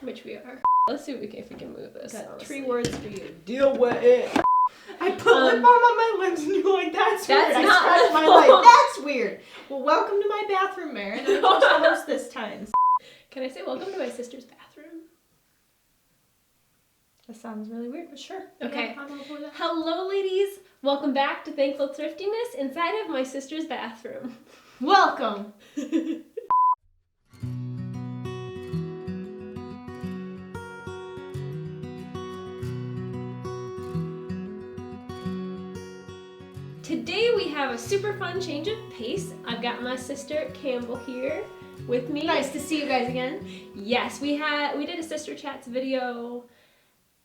Which we are. Let's see if we can move this. Got 3 honestly. words for you. Deal with it. I put lip balm on my lips and you're like, that's weird. That's I not scratched my lip balm. leg. That's weird. Well, welcome to my bathroom, Maren. I chose to host this time. Can I say welcome to my sister's bathroom? That sounds really weird, but sure. Okay. Yeah, I'm all for that. Hello, ladies. Welcome back to Thankful Thriftiness inside of my sister's bathroom. Welcome. Today we have a super fun change of pace. I've got my sister Campbell here with me. Nice to see you guys again. Yes, we did a Sister Chats video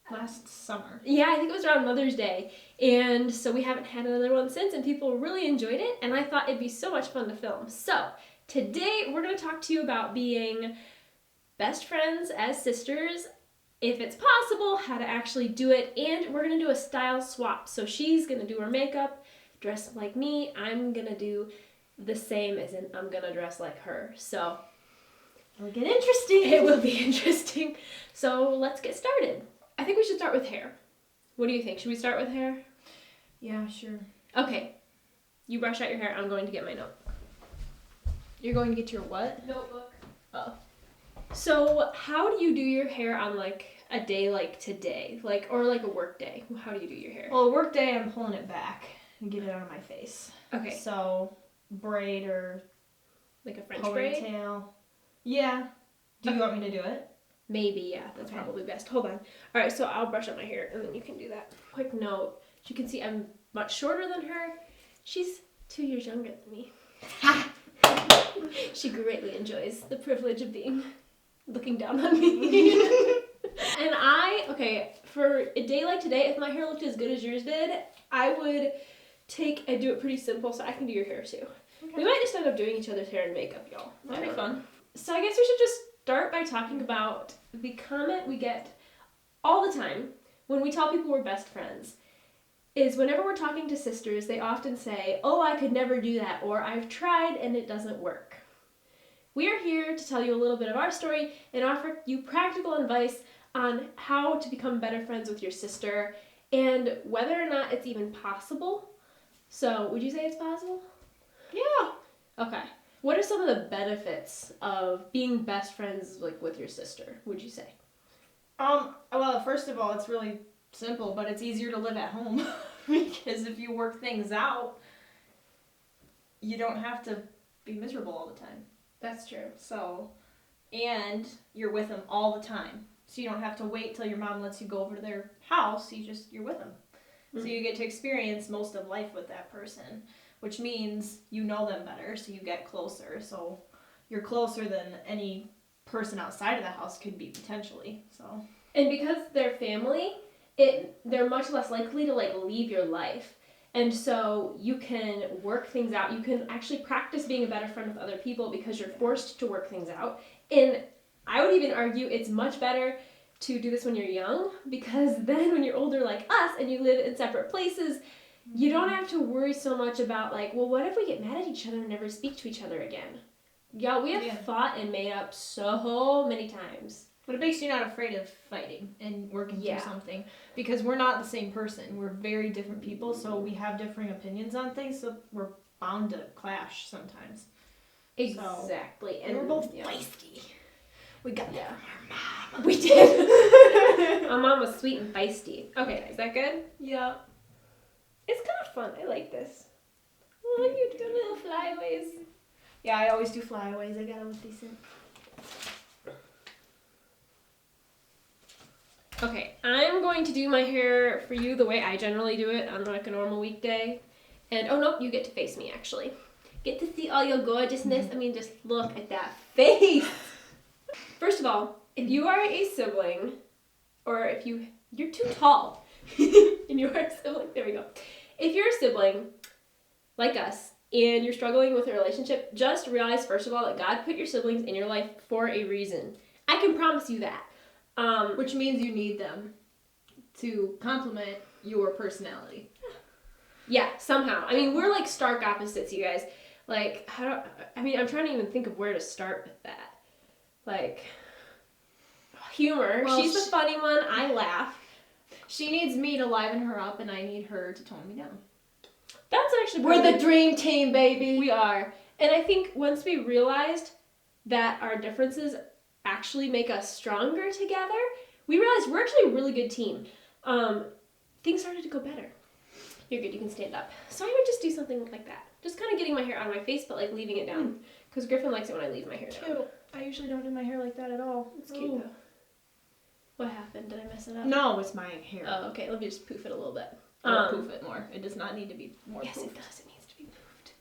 Last summer. Yeah, I think it was around Mother's Day. And so we haven't had another one since, and people really enjoyed it, and I thought it'd be so much fun to film. So today we're going to talk to you about being best friends as sisters, if it's possible, how to actually do it, and we're going to do a style swap. So she's going to do her makeup, dress like me. I'm going to do the same, as in I'm going to dress like her. So It'll get interesting. it will be interesting. So let's get started. I think we should start with hair. What do you think? Should we start with hair? Yeah, sure. Okay. You brush out your hair. I'm going to get my note. You're going to get your what? Notebook. Oh. So how do you do your hair on like a day like today? Or like a work day? How do you do your hair? Well, work day, I'm pulling it back and get it out of my face. Okay. So, braid or Like a French braid? ponytail. Yeah. Do you Okay. want me to do it? Maybe, yeah. That's Okay. probably best. Hold on. All right, so I'll brush out my hair and then you can do that. Quick note. As you can see, I'm much shorter than her. She's 2 years younger than me. She greatly enjoys the privilege of looking down on me. And for a day like today, if my hair looked as good as yours did, I would do it pretty simple so I can do your hair too. Okay. We might just end up doing each other's hair and makeup, y'all. That'd be fun. So I guess we should just start by talking about the comment we get all the time when we tell people we're best friends. Is whenever we're talking to sisters, they often say, "Oh, I could never do that," or "I've tried and it doesn't work." We are here to tell you a little bit of our story and offer you practical advice on how to become better friends with your sister and whether or not it's even possible. So, would you say it's possible? Yeah. Okay. What are some of the benefits of being best friends with your sister, would you say? Well, first of all, it's really simple, but it's easier to live at home because if you work things out, you don't have to be miserable all the time. That's true. So, and you're with them all the time. So you don't have to wait till your mom lets you go over to their house. You're with them. Mm-hmm. So you get to experience most of life with that person, which means you know them better, so you get closer. So you're closer than any person outside of the house could be potentially. So. And because they're family, they're much less likely to leave your life. And so you can work things out. You can actually practice being a better friend with other people because you're forced to work things out. And I would even argue it's much better to do this when you're young, because then when you're older like us and you live in separate places, you don't have to worry so much about well, what if we get mad at each other and never speak to each other again? Y'all, we have fought and made up so many times. But it makes you not afraid of fighting and working Yeah. through something. Because we're not the same person. We're very different people, so we have differing opinions on things, so we're bound to clash sometimes. Exactly. And we're both feisty. We got that from our mom. We did. My mom was sweet and feisty. Okay, is that good? Yeah. It's kind of fun. I like this. Oh, you do little flyaways. Yeah, I always do flyaways. I gotta look decent. Okay, I'm going to do my hair for you the way I generally do it on a normal weekday. And, oh no, you get to face me actually. Get to see all your gorgeousness. I mean, just look at that face. First of all, if you are a sibling, or if you're too tall, and you are a sibling, there we go. If you're a sibling, like us, and you're struggling with a relationship, just realize, first of all, that God put your siblings in your life for a reason. I can promise you that. Which means you need them to complement your personality. Yeah, somehow. I mean, we're stark opposites, you guys. I'm trying to even think of where to start with that. humor. Well, She's the funny one. I laugh. She needs me to liven her up, and I need her to tone me down. That's actually We're probably- the dream team, baby. We are. And I think once we realized that our differences actually make us stronger together, we realized we're actually a really good team. Things started to go better. You're good, you can stand up. So I would just do something like that. Just kind of getting my hair out of my face, but like leaving it down. Because Griffin likes it when I leave my hair down. Cute. I usually don't do my hair like that at all. It's cute though. What happened? Did I mess it up? No, it's my hair. Oh, okay. Let me just poof it a little bit. I'll poof it more. It does not need to be more Yes, poofed. it does. It needs to be poofed.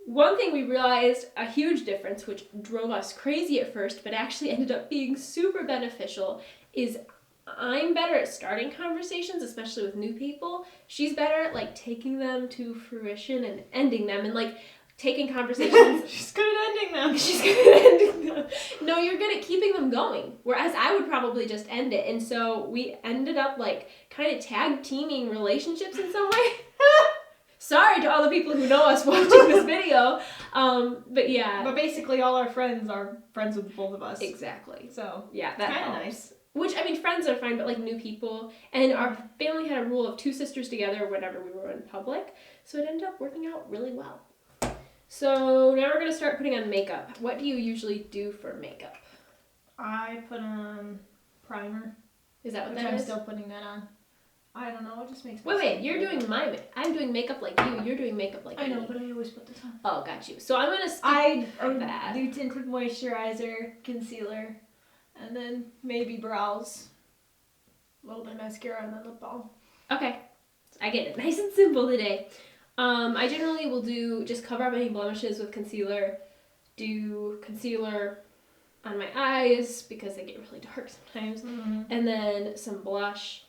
One thing we realized, a huge difference, which drove us crazy at first, but actually ended up being super beneficial, is I'm better at starting conversations, especially with new people. She's better at like taking them to fruition and ending them, and like taking conversations. She's good at ending them. She's good at ending them. No, you're good at keeping them going. Whereas I would probably just end it. And so we ended up like kind of tag teaming relationships in some way. Sorry to all the people who know us watching this video. But yeah. But basically all our friends are friends with both of us. Exactly. So yeah, that kind of helps. nice. Which, I mean, friends are fine, but like new people. And our family had a rule of 2 sisters together whenever we were in public. So it ended up working out really well. So now we're going to start putting on makeup. What do you usually do for makeup? I put on primer. Is that what Which that I'm is? still putting that on. I don't know, it just makes me Wait, feel you're good. doing my makeup. I'm doing makeup like you. You're doing makeup like I know, me. but I always put this on. Oh, got you. So I'm going to skip I that. do tinted moisturizer, concealer, and then maybe brows. A little bit of mascara and then lip balm. Okay. I get it. Nice and simple today. I generally will do just cover up any blemishes with concealer. Do concealer on my eyes because they get really dark sometimes. Mm-hmm. And then some blush,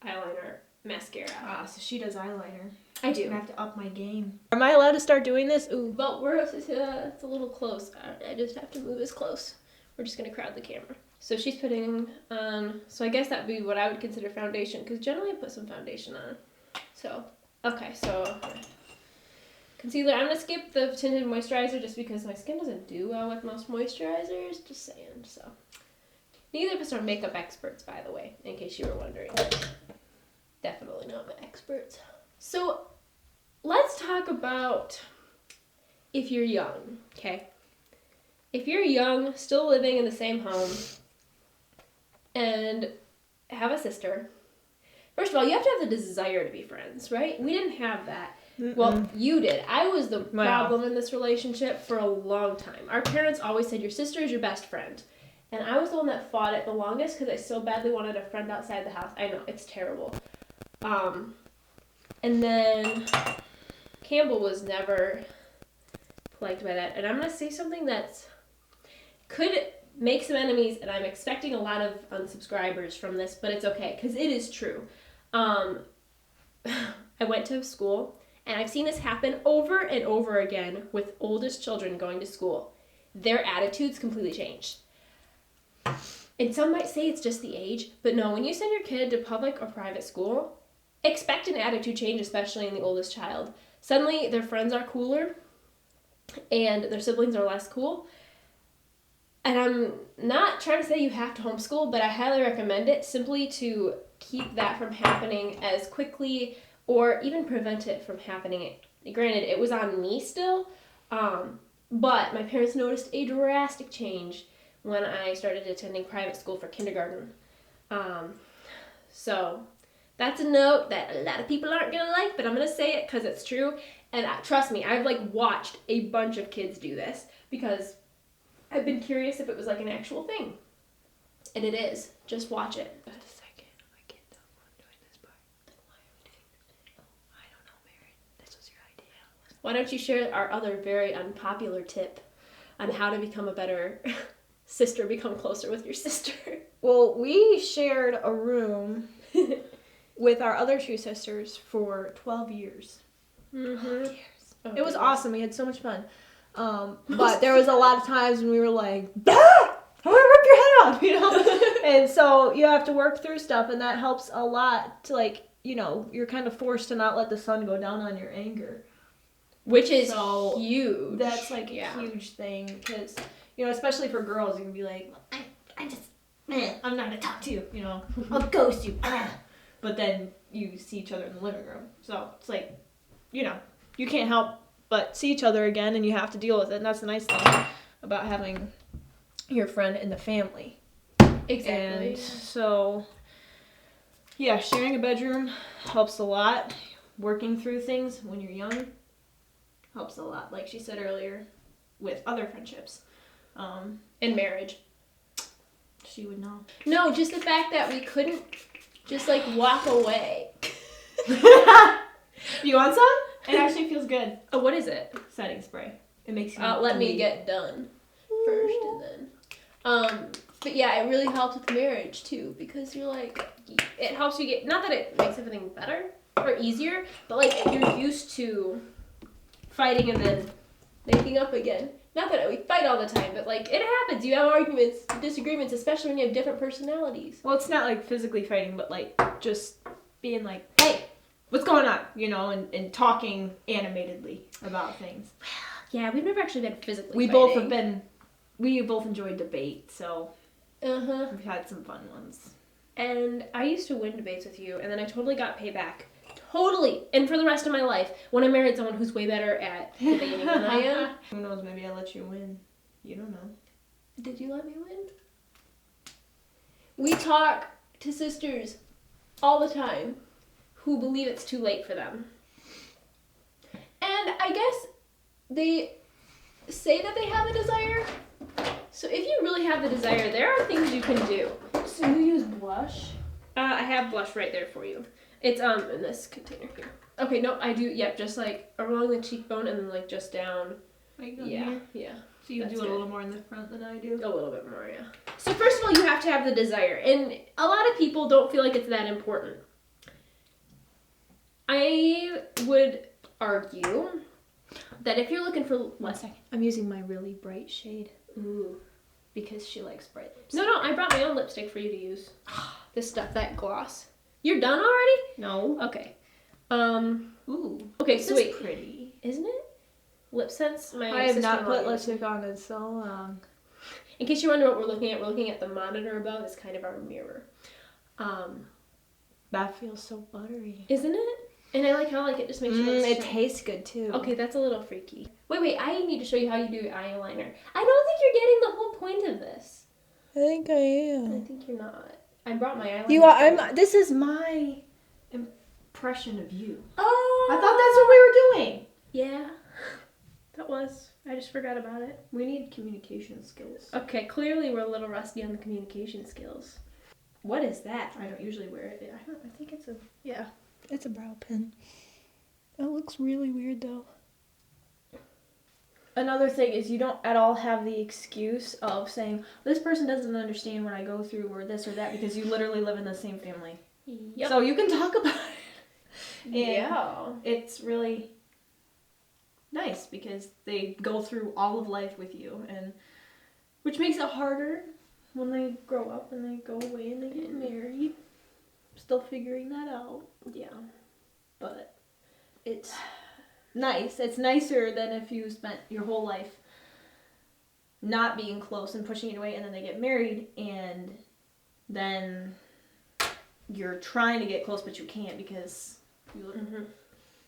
eyeliner, mascara. So she does eyeliner. I I do. have to up my game. Am I allowed to start doing this? Ooh. But it's a little close. I just have to move as close. We're just going to crowd the camera. So she's putting on, so I guess that would be what I would consider foundation, because generally I put some foundation on. So, okay, so concealer. I'm going to skip the tinted moisturizer just because my skin doesn't do well with most moisturizers, just saying. So, neither of us are makeup experts, by the way, in case you were wondering. Definitely not experts. So, let's talk about if you're young, okay? If you're young, still living in the same home, and have a sister, first of all, you have to have the desire to be friends, right? We didn't have that. Mm-mm. Well, you did. I was the Wow. problem in this relationship for a long time. Our parents always said, your sister is your best friend. And I was the one that fought it the longest because I so badly wanted a friend outside the house. I know, it's terrible. And then Campbell was never plagued by that. And I'm going to say something that's could make some enemies, and I'm expecting a lot of unsubscribers from this, but it's okay, because it is true. I went to school, and I've seen this happen over and over again with oldest children going to school. Their attitudes completely changed. And some might say it's just the age, but no, when you send your kid to public or private school, expect an attitude change, especially in the oldest child. Suddenly, their friends are cooler, and their siblings are less cool. And I'm not trying to say you have to homeschool, but I highly recommend it simply to keep that from happening as quickly or even prevent it from happening. Granted, it was on me still, but my parents noticed a drastic change when I started attending private school for kindergarten. So that's a note that a lot of people aren't going to like, but I'm going to say it because it's true. And trust me, I've like watched a bunch of kids do this because I've been curious if it was like an actual thing. And it is. Just watch it. Just a second. I can't tell if I'm doing this part. Then why are we doing this? I don't know, Mary. This was your idea. Why don't you share our other very unpopular tip on how to become a better sister, become closer with your sister? Well, we shared a room with our other 2 sisters for 12 years. Mm-hmm. 12 years. Oh, It was goodness. awesome. We had so much fun. But there was a lot of times when we were like, I want to rip your head off, you know? And so you have to work through stuff, and that helps a lot to, like, you know, you're kind of forced to not let the sun go down on your anger. Which is So, huge. That's, like, Yeah. a huge thing, because, you know, especially for girls, you can be like, I'm not gonna talk to you, you know, I'll ghost you. But then you see each other in the living room. So it's like, you know, you can't help but see each other again, and you have to deal with it. And that's the nice thing about having your friend in the family. Exactly. And so, yeah, sharing a bedroom helps a lot. Working through things when you're young helps a lot, like she said earlier, with other friendships. In marriage. She would know. No, just the fact that we couldn't just like walk away. You want some? It actually feels good. Oh, what is it? Setting spray. It makes you Let me get done first and then. But yeah, it really helps with marriage too, because you're like, it helps you get, not that it makes everything better or easier, but like you're used to fighting and then making up again. Not that we fight all the time, but like it happens. You have arguments, disagreements, especially when you have different personalities. Well, it's not like physically fighting, but like just being like, hey, what's going on? You know, and talking animatedly about things. Yeah, we've never actually been physically We fighting. we both enjoy debate, so Uh-huh. we've had some fun ones. And I used to win debates with you, and then I totally got payback. Totally. And for the rest of my life, when I married someone who's way better at debating than I am. Who knows, maybe I let you win. You don't know. Did you let me win? We talk to sisters all the time who believe it's too late for them. And I guess they say that they have a desire. So if you really have the desire, there are things you can do. So you use blush? I have blush right there for you. It's in this container here. Okay, no, I do. Yep, just like along the cheekbone and then like just down. Like Yeah, here? yeah. So you That's do it good. a little more in the front than I do? A little bit more, yeah. So first of all, you have to have the desire, and a lot of people don't feel like it's that important. I would argue that if you're looking for I'm using my really bright shade ooh, because she likes bright lips. no, I brought my own lipstick for you to use. This stuff, that gloss. You're done already? No. Okay. Ooh. Okay, This sweet. is pretty. Isn't it? Lip Sense. My I have not sister-in-law put used it. lipstick on in so long. In case you wonder what we're looking at the monitor above. It's kind of our mirror. That feels so buttery. Isn't it? And I like how like it just makes you look It straight. tastes good too. Okay, that's a little freaky. Wait, I need to show you how you do eyeliner. I don't think you're getting the whole point of this. I think I am. I think you're not. I brought my eyeliner. You are. This is my impression of you. Oh! I thought that's what we were doing. Yeah. That was. I just forgot about it. We need communication skills. Okay, clearly we're a little rusty on the communication skills. What is that? I don't usually wear it. I think it's a... Yeah, it's a brow pin. It looks really weird though. Another thing is you don't at all have the excuse of saying, this person doesn't understand what I go through or this or that, because you literally live in the same family. Yep. So you can talk about it. And yeah. it's really nice because they go through all of life with you, and which makes it harder when they grow up and they go away and they get married. Still figuring that out. Yeah. But it's nice. It's nicer than if you spent your whole life not being close and pushing it away, and then they get married, and then you're trying to get close but you can't because you live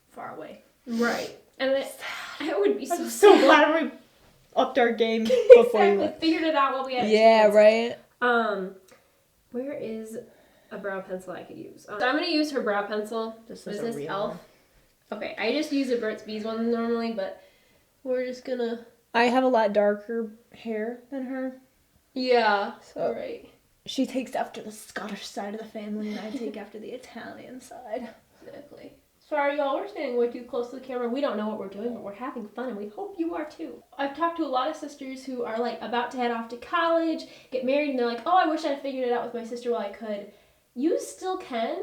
far away. Right. And it would be I'm so glad we upped our game before you exactly. left. Figured it out while we had a Yeah, chance. right? Where is a brow pencil I could use? So I'm going to use her brow pencil. This What is is a this, real e.l.f.? one. Okay, I just use a Burt's Bees one normally, but we're just going to... I have a lot darker hair than her. Yeah. So Right. she takes after the Scottish side of the family, and I take after the Italian side. Exactly. Sorry, y'all, we're standing way too close to the camera. We don't know what we're doing, but we're having fun, and we hope you are too. I've talked to a lot of sisters who are like about to head off to college, get married, and they're like, oh, I wish I figured it out with my sister while I could. You still can.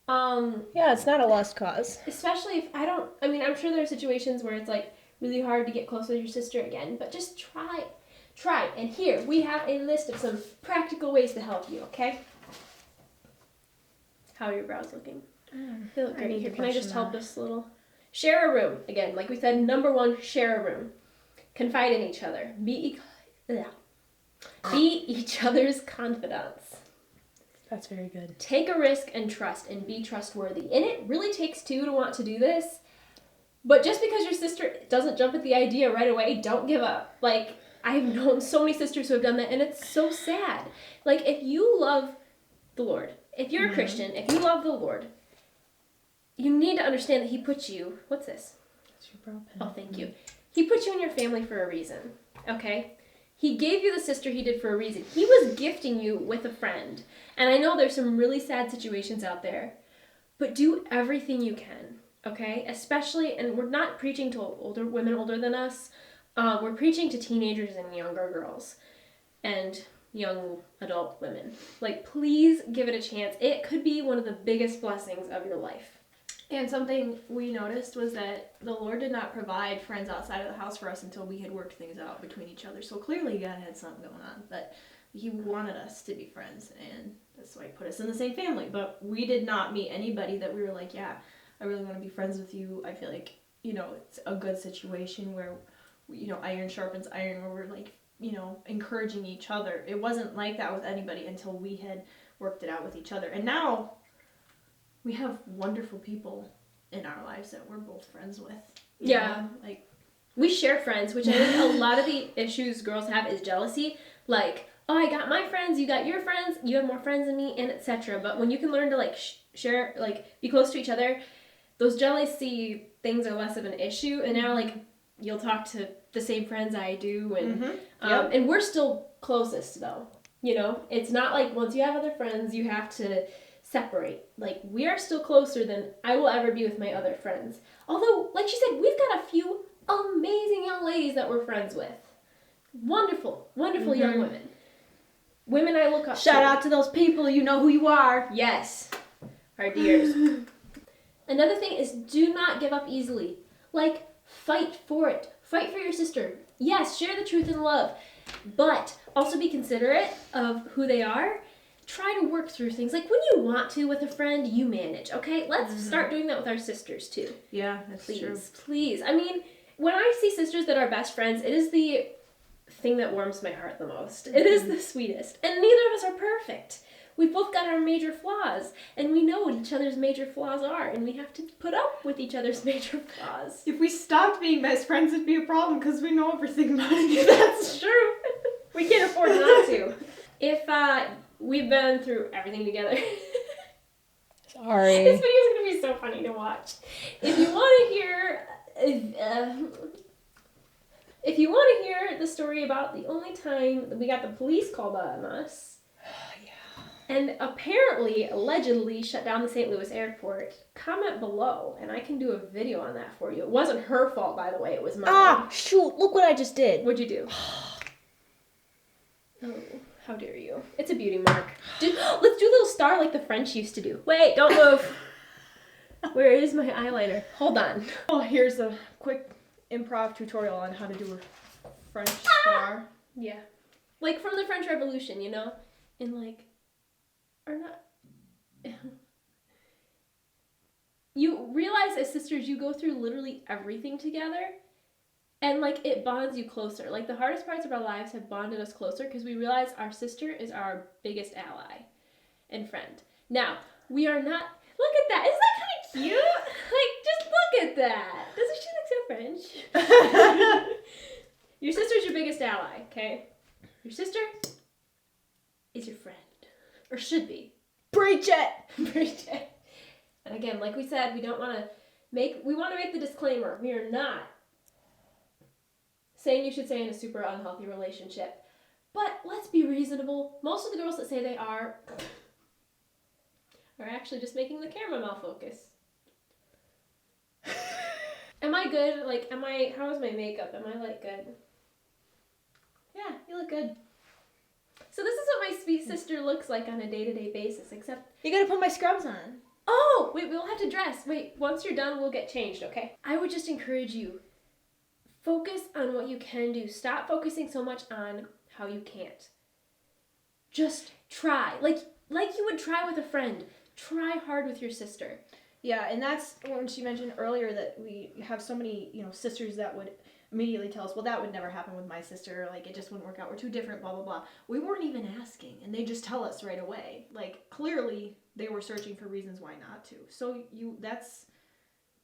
Yeah, it's not a lost cause. Especially if I'm sure there are situations where it's like really hard to get close with your sister again, but just try. Try. And here, we have a list of some practical ways to help you, okay? How are your brows looking? They look I great. need Here, to can I brush just them help out. this little? Share a room. Again, like we said, number one, share a room. Confide in each other. Be each other's confidants. That's very good. Take a risk and trust and be trustworthy. And it really takes two to want to do this. But just because your sister doesn't jump at the idea right away, don't give up. Like, I've known so many sisters who have done that, and it's so sad. Like, if you love the Lord, if you're a Christian, if you love the Lord, you need to understand that he put you, what's this? That's your brow pen. Oh, thank you. He put you in your family for a reason, okay? He gave you the sister he did for a reason. He was gifting you with a friend. And I know there's some really sad situations out there, but do everything you can, okay? Especially, and we're not preaching to older women older than us. We're preaching to teenagers and younger girls and young adult women. Like, please give it a chance. It could be one of the biggest blessings of your life. And something we noticed was that the Lord did not provide friends outside of the house for us until we had worked things out between each other. So clearly God had something going on, but he wanted us to be friends, and that's why he put us in the same family. But we did not meet anybody that we were like, yeah, I really want to be friends with you. I feel like, it's a good situation where, iron sharpens iron, where we're like, encouraging each other. It wasn't like that with anybody until we had worked it out with each other. And now we have wonderful people in our lives that we're both friends with. Yeah. Like, we share friends, which I think a lot of the issues girls have is jealousy. Like, oh, I got my friends, you got your friends, you have more friends than me, and etc. But when you can learn to, like, share, like, be close to each other, those jealousy things are less of an issue. And now, like, you'll talk to the same friends I do, and and we're still closest, though. It's not like once you have other friends, you have to separate. Like, we are still closer than I will ever be with my other friends. Although, like she said, we've got a few amazing young ladies that we're friends with. Wonderful, wonderful young women. Women I look up to. Shout out to those people, you know who you are. Yes, our dears. Another thing is, do not give up easily. Like, fight for it. Fight for your sister. Yes, share the truth in love, but also be considerate of who they are. Try to work through things. Like, when you want to with a friend, you manage, okay? Let's start doing that with our sisters, too. Yeah, that's true. Please. I mean, when I see sisters that are best friends, it is the thing that warms my heart the most. It is the sweetest. And neither of us are perfect. We've both got our major flaws, and we know what each other's major flaws are, and we have to put up with each other's major flaws. If we stopped being best friends, it'd be a problem because we know everything about it. That's true. We can't afford not to. If we've been through everything together. Sorry. This video is going to be so funny to watch. If you want to hear... If you want to hear the story about the only time that we got the police called on us, and apparently, allegedly, shut down the St. Louis airport, comment below, and I can do a video on that for you. It wasn't her fault, by the way. It was mine. Ah, shoot. Look what I just did. What'd you do? Oh, how dare you. It's a beauty mark. Let's do a little star like the French used to do. Wait, don't move. Where is my eyeliner? Hold on. Oh, here's a quick improv tutorial on how to do a French star. Yeah. Like from the French Revolution, And like... Or not. You realize as sisters, you go through literally everything together, and like it bonds you closer. Like the hardest parts of our lives have bonded us closer because we realize our sister is our biggest ally and friend. Now, we are not. Look at that. Isn't that kind of cute? Like, just look at that. Doesn't she look so French? Your sister's your biggest ally, okay? Your sister is your friend. Or should be. Preach it! Preach it. And again, like we said, we want to make the disclaimer. We are not saying you should stay in a super unhealthy relationship. But let's be reasonable. Most of the girls that say they are actually just making the camera malfocus. Am I good? Like, how is my makeup? Am I like good? Yeah, you look good. So this is what my sweet sister looks like on a day-to-day basis, except... You gotta put my scrubs on. Oh! Wait, we'll have to dress. Wait, once you're done, we'll get changed, okay? I would just encourage you, focus on what you can do. Stop focusing so much on how you can't. Just try. Like you would try with a friend. Try hard with your sister. Yeah, and that's when she mentioned earlier that we have so many, sisters that would immediately tell us, well, that would never happen with my sister. Like, it just wouldn't work out. We're too different, blah, blah, blah. We weren't even asking, and they just tell us right away. Like, clearly, they were searching for reasons why not to. So you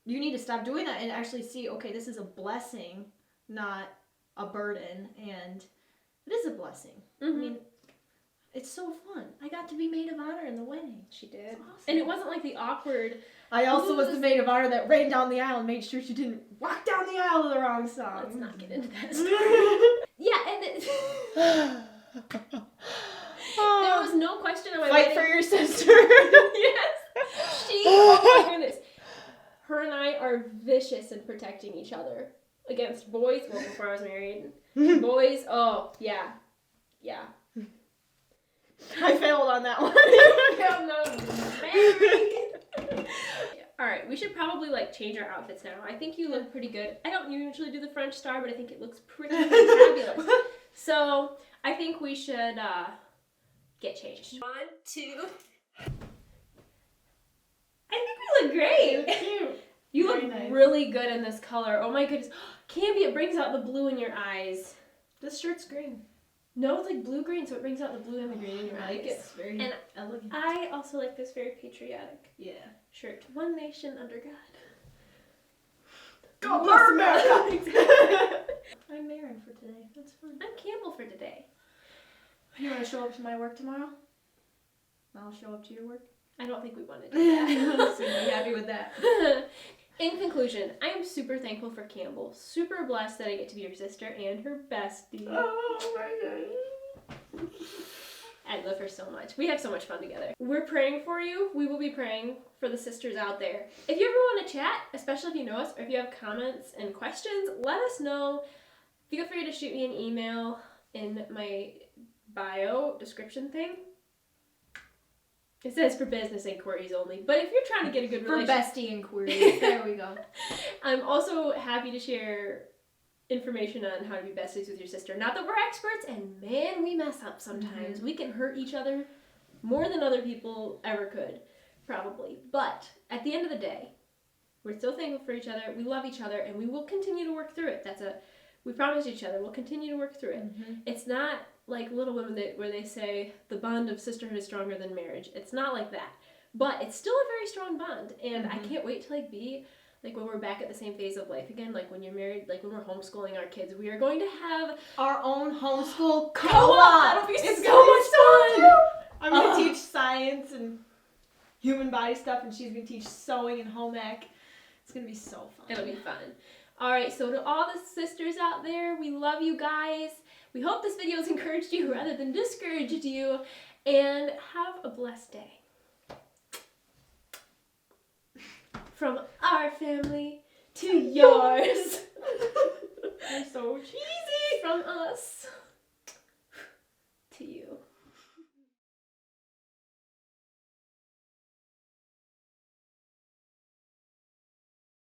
need to stop doing that and actually see, okay, this is a blessing, not a burden, and it is a blessing. I mean, it's so fun. I got to be maid of honor in the wedding. She did. Awesome. And it wasn't like the awkward... I also was the maid of honor that ran down the aisle and made sure she didn't walk down the aisle to the wrong song. Let's not get into that story. Yeah, and there was no question on my Fight wedding. for your sister. Yes. Oh my goodness. Her and I are vicious in protecting each other against boys. Well, before I was married. Boys, oh, yeah. Yeah. I failed on that one. Alright, we should probably like change our outfits now. I think you look pretty good. I don't usually do the French star, but I think it looks pretty fabulous. So, I think we should get changed. 1, 2. I think we look great. You're cute. You Very look nice. really good in this color. Oh my goodness. Canby, it brings out the blue in your eyes. This shirt's green. No, it's like blue-green, so it brings out the blue and the green in your I like eyes. it. It's very And elegant. I also like this very patriotic Yeah. shirt. One nation under God. God bless America! Exactly. I'm Marin for today. That's fun. I'm Campbell for today. You want to show up to my work tomorrow? I'll show up to your work. I don't think we want to do that. So be happy with that. In conclusion, I am super thankful for Campbell. Super blessed that I get to be your sister and her bestie. Oh my god. I love her so much. We have so much fun together. We're praying for you. We will be praying for the sisters out there. If you ever want to chat, especially if you know us, or if you have comments and questions, let us know. Feel free to shoot me an email in my bio description thing. It says for business inquiries only, but if you're trying to get a good For relationship... bestie inquiries. There we go. I'm also happy to share information on how to be besties with your sister. Not that we're experts, and man, we mess up sometimes. We can hurt each other more than other people ever could, probably. But at the end of the day, we're so thankful for each other. We love each other, and we will continue to work through it. We promised each other we'll continue to work through it. It's not like Little Women where they say the bond of sisterhood is stronger than marriage. It's not like that. But it's still a very strong bond, and I can't wait to be like when we're back at the same phase of life again, like when you're married, like when we're homeschooling our kids. We are going to have Our own homeschool co-op. That'll be It's so much fun. I'm going to teach science and human body stuff, and she's going to teach sewing and home ec. It's going to be so fun. It'll be fun. All right, so to all the sisters out there, we love you guys. We hope this video has encouraged you rather than discouraged you, and have a blessed day. From our family to yours. You're so cheesy. From us.